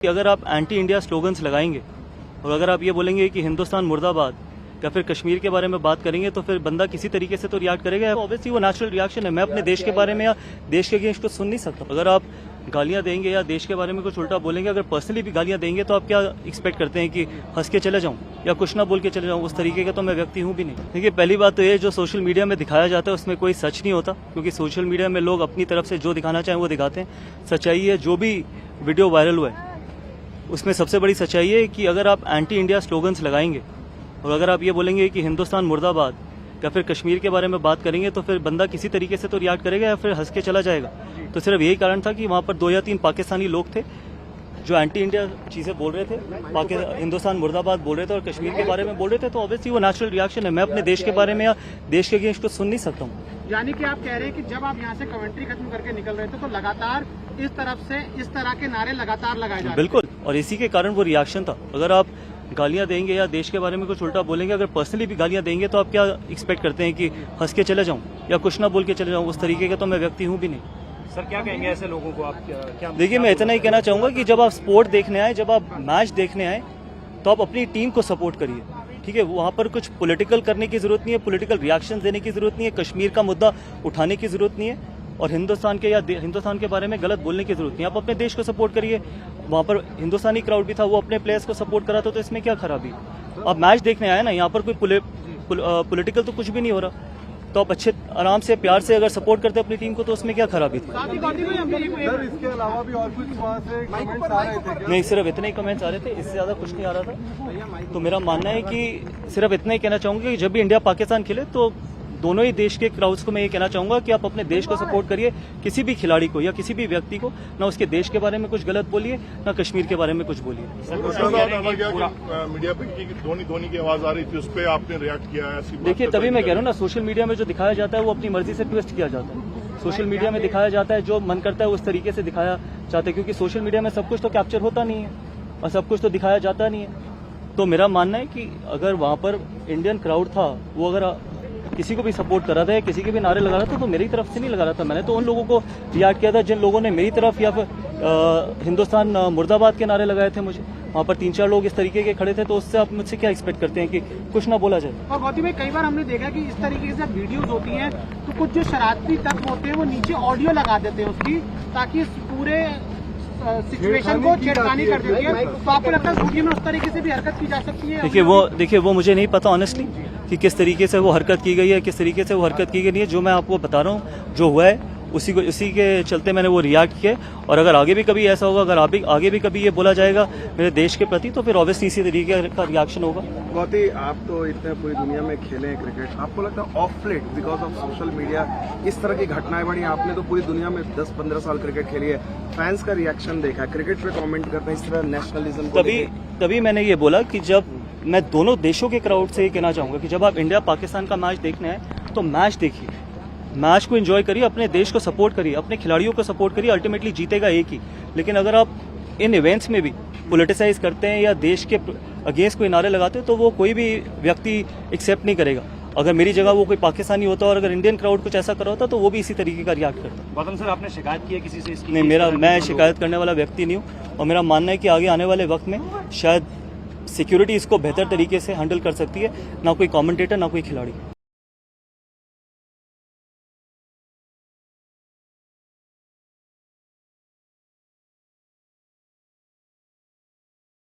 कि अगर आप एंटी इंडिया स्लोगन्स लगाएंगे और अगर आप ये बोलेंगे कि हिंदुस्तान मुर्दाबाद या फिर कश्मीर के बारे में बात करेंगे तो फिर बंदा किसी तरीके से तो रिएक्ट करेगा। ऑब्वियसली वो नेचुरल रिएक्शन है। मैं अपने देश के बारे में या देश के अगेंस्ट कुछ सुन नहीं सकता। अगर आप गालियां देंगे या देश के बारे में कुछ उल्टा बोलेंगे, अगर पर्सनली भी गालियां देंगे तो आप क्या एक्सपेक्ट करते हैं कि हंस के चले जाऊं या कुछ ना बोल के चले जाऊं? उस तरीके का तो मैं व्यक्ति हूं भी नहीं। देखिए, पहली बात तो ये, जो सोशल मीडिया में दिखाया जाता है उसमें कोई सच नहीं होता, क्योंकि सोशल मीडिया में लोग अपनी तरफ से जो दिखाना चाहें वो दिखाते हैं। सच्चाई है, जो भी वीडियो वायरल हुआ है उसमें सबसे बड़ी सच्चाई है कि अगर आप एंटी इंडिया स्लोगन्स लगाएंगे और अगर आप ये बोलेंगे कि हिंदुस्तान मुर्दाबाद या फिर कश्मीर के बारे में बात करेंगे तो फिर बंदा किसी तरीके से तो रिएक्ट करेगा या फिर हंस के चला जाएगा। तो सिर्फ यही कारण था कि वहाँ पर 2 या 3 पाकिस्तानी लोग थे जो एंटी इंडिया चीज़ें बोल रहे थे, हिंदुस्तान मुर्दाबाद बोल रहे थे और कश्मीर के बारे में बोल रहे थे। तो ऑब्वियसली वो नेचुरल रिएक्शन है। मैं अपने देश के बारे में या देश के अगेंस्ट कुछ सुन नहीं सकता हूँ। यानी कि आप कह रहे हैं कि जब आप यहाँ से कमेंट्री खत्म करके निकल रहे थे तो लगातार इस तरफ से इस तरह के नारे लगातार लगाए जा रहे थे। बिल्कुल, और इसी के कारण वो रिएक्शन था। अगर आप गालियां देंगे या देश के बारे में कुछ उल्टा बोलेंगे, अगर पर्सनली भी गालियां देंगे तो आप क्या एक्सपेक्ट करते हैं कि हंस के चले जाऊं या कुछ ना बोल के चले जाऊं? उस तरीके का तो मैं व्यक्ति हूं भी नहीं। सर, क्या कहेंगे ऐसे लोगों को आप? क्या देखिए, मैं इतना ही कहना चाहूंगा कि जब आप स्पोर्ट देखने आए, जब आप मैच देखने आए तो आप अपनी टीम को सपोर्ट करिए, ठीक है? वहां पर कुछ पॉलिटिकल करने की जरूरत नहीं है, पॉलिटिकल रिएक्शन देने की जरूरत नहीं है, कश्मीर का मुद्दा उठाने की जरूरत नहीं है और हिंदुस्तान के बारे में गलत बोलने की जरूरत नहीं है। आप अपने देश को सपोर्ट करिए। वहां पर हिंदुस्तानी क्राउड भी था, वो अपने प्लेयर्स को सपोर्ट करा था, तो इसमें क्या खराबी? आप मैच देखने आए ना, यहाँ पर कोई पॉलिटिकल तो कुछ भी नहीं हो रहा। तो आप अच्छे आराम से प्यार से अगर सपोर्ट करते अपनी टीम को तो उसमें क्या खराबी थी? इसके अलावा भी और कुछ वहाँ से कमेंट्स आ रहे थे? नहीं, सिर्फ इतने ही कमेंट्स आ रहे थे, इससे ज्यादा कुछ नहीं आ रहा था। तो मेरा मानना है कि सिर्फ इतना ही कहना चाहूंगा कि जब भी इंडिया पाकिस्तान खेले तो दोनों ही देश के क्राउड्स को मैं ये कहना चाहूंगा कि आप अपने देश को सपोर्ट करिए। किसी भी खिलाड़ी को या किसी भी व्यक्ति को ना उसके देश के बारे में कुछ गलत बोलिए, ना कश्मीर के बारे में कुछ बोलिए। मीडिया पे धोनी की आवाज आ रही थी, उस पर आपने रिएक्ट किया है? देखिए, तभी मैं कह रहा हूँ ना, सोशल मीडिया में जो दिखाया जाता है वो अपनी मर्जी से ट्विस्ट किया जाता है। सोशल मीडिया में दिखाया जाता है, जो मन करता है उस तरीके से दिखाया जाता है, क्योंकि सोशल मीडिया में सब कुछ तो कैप्चर होता नहीं है और सब कुछ तो दिखाया जाता नहीं है। तो मेरा मानना है कि अगर वहाँ पर इंडियन क्राउड था, वो अगर किसी को भी सपोर्ट कर रहा था या किसी के भी नारे लगा रहा था तो मेरी तरफ से नहीं लगा रहा था। मैंने तो उन लोगों को रिएक्ट किया था जिन लोगों ने मेरी तरफ या फिर हिंदुस्तान मुर्दाबाद के नारे लगाए थे। मुझे वहाँ पर 3-4 लोग इस तरीके के खड़े थे, तो उससे आप मुझसे क्या एक्सपेक्ट करते हैं कि कुछ ना बोला जाए? और गौतम भाई, कई बार हमने देखा कि इस तरीके से वीडियोज होती हैं तो कुछ जो शरारती तत्व होते हैं वो नीचे ऑडियो लगा देते हैं उसकी, ताकि पूरे सिचुएशन को छेड़खानी कर देती है। तो आपको लगता है वीडियो में उस तरीके से भी हरकत की जा सकती है? देखिए वो मुझे नहीं पता ऑनेस्टली कि किस तरीके से वो हरकत की गई है, किस तरीके से वो हरकत की गई नहीं है। जो मैं आपको बता रहा हूँ, जो हुआ है उसी के चलते मैंने वो रिएक्ट किया। और अगर आगे भी कभी ऐसा होगा, अगर आगे भी कभी ये बोला जाएगा मेरे देश के प्रति, तो फिर ऑब्वियसली इसी तरीके का रिएक्शन होगा। गौती, आप तो इतने पूरी दुनिया में खेले हैं क्रिकेट, आपको लगता है of late because of social media इस तरह की घटनाएं बढ़ी? आपने तो पूरी दुनिया में 10-15 साल क्रिकेट खेली है, फैंस का रिएक्शन देखा, क्रिकेट पे कमेंट करते हैं इस तरह नेशनलिज्म। तभी मैंने ये बोला कि जब मैं दोनों देशों के क्राउड से ये कहना चाहूंगा कि जब आप इंडिया पाकिस्तान का मैच देखने आए तो मैच देखिए, मैच को एंजॉय करिए, अपने देश को सपोर्ट करिए, अपने खिलाड़ियों को सपोर्ट करिए। अल्टीमेटली जीतेगा एक ही। लेकिन अगर आप इन इवेंट्स में भी पॉलिटिसाइज करते हैं या देश के अगेंस्ट कोई नारे लगाते हैं तो वो कोई भी व्यक्ति एक्सेप्ट नहीं करेगा। अगर मेरी जगह वो कोई पाकिस्तानी होता और अगर इंडियन क्राउड कुछ ऐसा कर रहा होता तो वो भी इसी तरीके का रिएक्ट करता। गौतम सर, आपने शिकायत की है किसी से इसकी? नहीं, मैं शिकायत करने वाला व्यक्ति नहीं हूँ और मेरा मानना है कि आगे आने वाले वक्त में शायद सिक्योरिटी इसको बेहतर तरीके से हैंडल कर सकती है, ना कोई कमेंटेटर ना कोई खिलाड़ी।